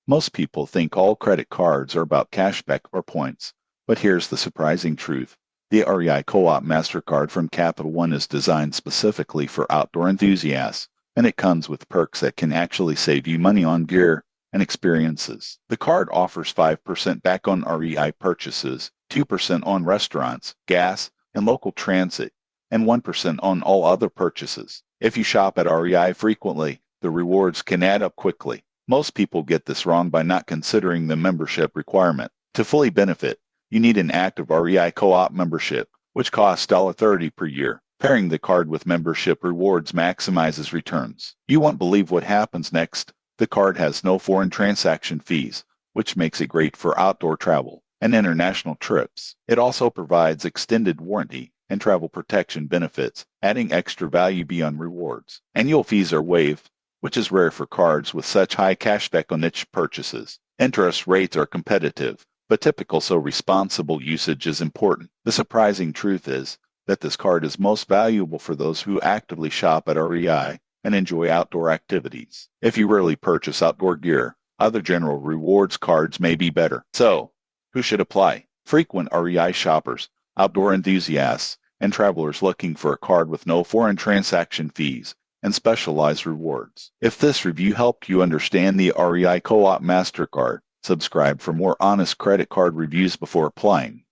Most people think all credit cards are about cashback or points, but here's the surprising truth. The REI Co-op MasterCard from Capital One is designed specifically for outdoor enthusiasts, and it comes with perks that can actually save you money on gear and experiences. The card offers 5% back on REI purchases, 2% on restaurants, gas, and local transit, and 1% on all other purchases. If you shop at REI frequently, the rewards can add up quickly. Most people get this wrong by not considering the membership requirement. To fully benefit, you need an active REI Co-op membership, which costs $30 per year. Pairing the card with membership rewards maximizes returns. You won't believe what happens next. The card has no foreign transaction fees, which makes it great for outdoor travel and international trips. It also provides extended warranty and travel protection benefits, adding extra value beyond rewards. Annual fees are waived, which is rare for cards with such high cashback on niche purchases. Interest rates are competitive, but typical, so responsible usage is important. The surprising truth is that this card is most valuable for those who actively shop at REI and enjoy outdoor activities. If you rarely purchase outdoor gear, other general rewards cards may be better. So, who should apply? Frequent REI shoppers, outdoor enthusiasts, and travelers looking for a card with no foreign transaction fees and specialized rewards. If this review helped you understand the REI Co-op MasterCard, subscribe for more honest credit card reviews before applying.